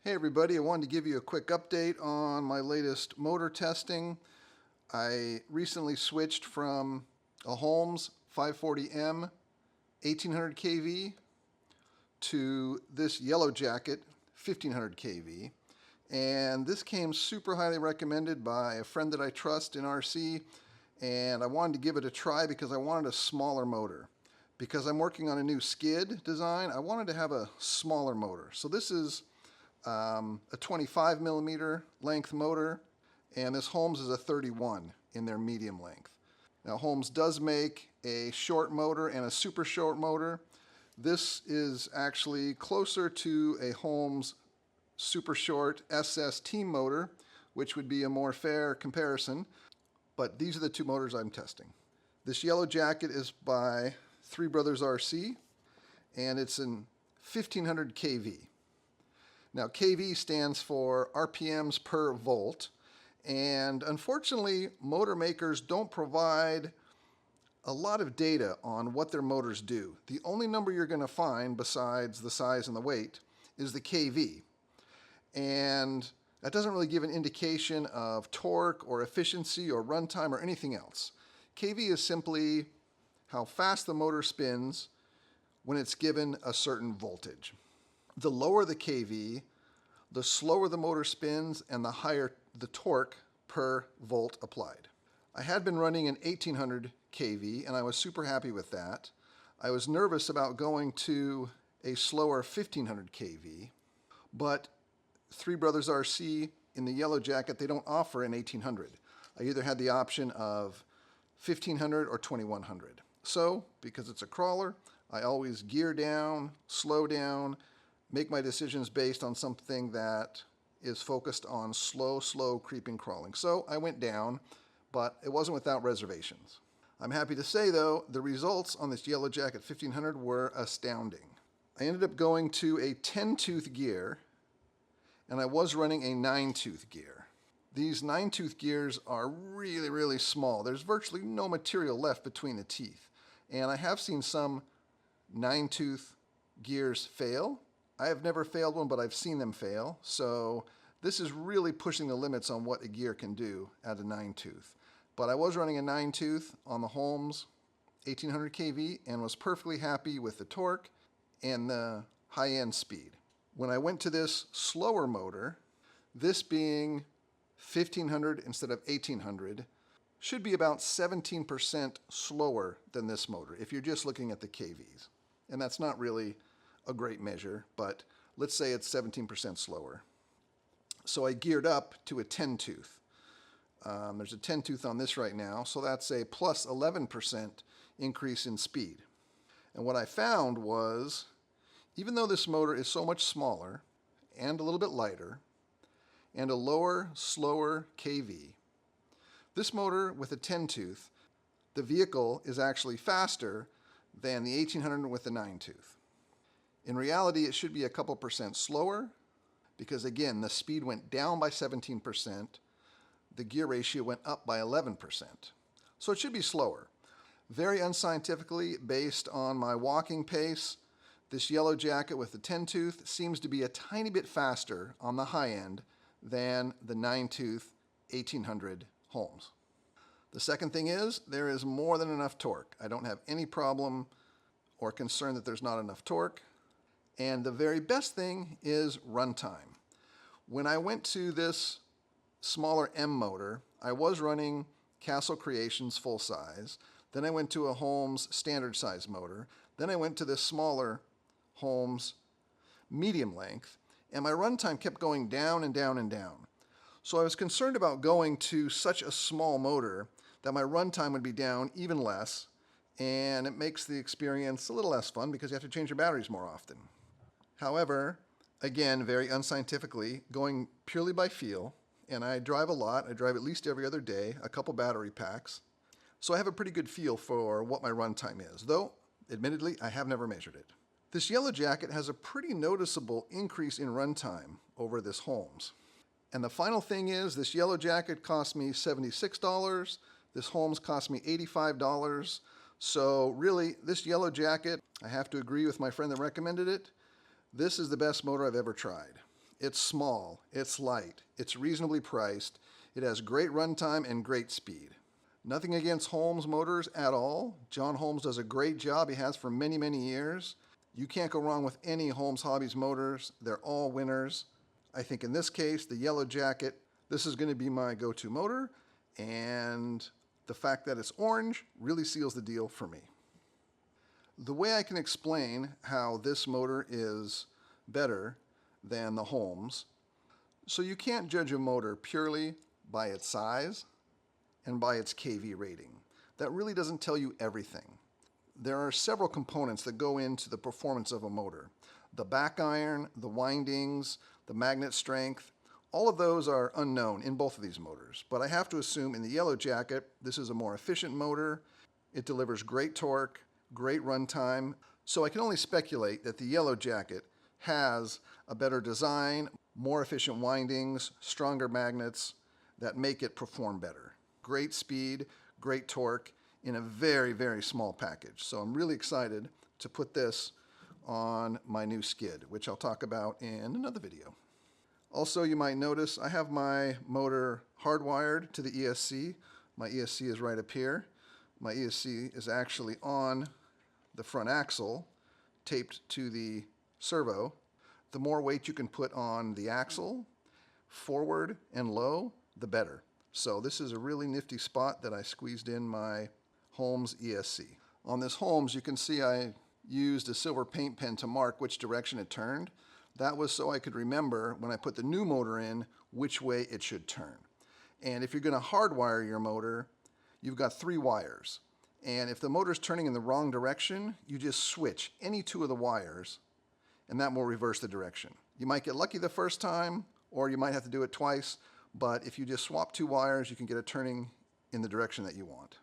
Hey everybody, I wanted to give you a quick update on my latest motor testing. I recently switched from a Holmes 540M 1800 kV to this Yellowjacket 1500 kV. And this came super highly recommended by a friend that I trust in RC, and I wanted to give it a try because I wanted a smaller motor. Because I'm working on a new skid design, I wanted to have a smaller motor. So this is a 25 millimeter length motor, and this Holmes is a 31 in their medium length. Now Holmes does make a short motor and a super short motor. This is actually closer to a Holmes super short SS team motor, which would be a more fair comparison, but these are the two motors I'm testing. This Yellowjacket is by 3Brothers RC, and it's in 1500 kV. Now, kV stands for RPMs per volt, and unfortunately, motor makers don't provide a lot of data on what their motors do. The only number you're going to find, besides the size and the weight, is the kV. And that doesn't really give an indication of torque or efficiency or runtime or anything else. kV is simply how fast the motor spins when it's given a certain voltage. The lower the kV, the slower the motor spins and the higher the torque per volt applied. I had been running an 1800 kV and I was super happy with that. I was nervous about going to a slower 1500 kV, but 3Brothers RC in the Yellowjacket, they don't offer an 1800. I either had the option of 1500 or 2100. So, because it's a crawler, I always gear down, slow down, make my decisions based on something that is focused on slow creeping crawling. So I went down, but it wasn't without reservations. I'm happy to say though, the results on this Yellowjacket 1500 were astounding. I ended up going to a 10-tooth gear, and I was running a 9-tooth gear. These 9-tooth gears are really small. There's virtually no material left between the teeth. And I have seen some 9-tooth gears fail. I have never failed one, but I've seen them fail. So this is really pushing the limits on what a gear can do at a 9-tooth. But I was running a 9-tooth on the Holmes 1800 kV and was perfectly happy with the torque and the high-end speed. When I went to this slower motor, this being 1500 instead of 1800, should be about 17% slower than this motor if you're just looking at the kVs. And that's not really a great measure, but let's say it's 17% slower. So I geared up to a 10-tooth. There's a 10-tooth on this right now, so that's a plus 11% increase in speed. And what I found was, even though this motor is so much smaller and a little bit lighter and a lower, slower kV, this motor with a 10-tooth, the vehicle is actually faster than the 1800 with the 9-tooth. In reality, it should be a couple percent slower because, again, the speed went down by 17%, the gear ratio went up by 11%. So it should be slower. Very unscientifically, based on my walking pace, this Yellowjacket with the 10-tooth seems to be a tiny bit faster on the high end than the 9-tooth 1800 Holmes. The second thing is, there is more than enough torque. I don't have any problem or concern that there's not enough torque. And the very best thing is runtime. When I went to this smaller M motor, I was running Castle Creations full size. Then I went to a Holmes standard size motor. Then I went to this smaller Holmes medium length. And my runtime kept going down and down and down. So I was concerned about going to such a small motor that my runtime would be down even less, and it makes the experience a little less fun because you have to change your batteries more often. However, again, very unscientifically, going purely by feel, and I drive a lot, I drive at least every other day, a couple battery packs, so I have a pretty good feel for what my runtime is, though, admittedly, I have never measured it. This Yellowjacket has a pretty noticeable increase in runtime over this Holmes. And the final thing is, this Yellowjacket cost me $76, this Holmes cost me $85, so really, this Yellowjacket, I have to agree with my friend that recommended it, this is the best motor I've ever tried. It's small, it's light, it's reasonably priced, it has great runtime and great speed. Nothing against Holmes motors at all. John Holmes does a great job. He has for many, many years. You can't go wrong with any Holmes Hobbies motors. They're all winners. I think in this case, the Yellowjacket, this is going to be my go-to motor, and the fact that it's orange really seals the deal for me. The way I can explain how this motor is better than the Holmes, so you can't judge a motor purely by its size and by its kV rating. That really doesn't tell you everything. There are several components that go into the performance of a motor. The back iron, the windings, the magnet strength, all of those are unknown in both of these motors. But I have to assume in the Yellowjacket, this is a more efficient motor. It delivers great torque, great runtime. So I can only speculate that the Yellowjacket has a better design, more efficient windings, stronger magnets that make it perform better. Great speed, great torque in a very, very small package. So I'm really excited to put this on my new skid, which I'll talk about in another video. Also, you might notice I have my motor hardwired to the ESC. My ESC is right up here. My ESC is actually on the front axle, taped to the servo. The more weight you can put on the axle, forward and low, the better. So this is a really nifty spot that I squeezed in my Holmes ESC. On this Holmes, you can see I used a silver paint pen to mark which direction it turned. That was so I could remember when I put the new motor in which way it should turn. And if you're going to hardwire your motor, you've got 3 wires. And if the motor's turning in the wrong direction, you just switch any 2 of the wires and that will reverse the direction. You might get lucky the first time, or you might have to do it twice, but if you just swap 2 wires, you can get it turning in the direction that you want.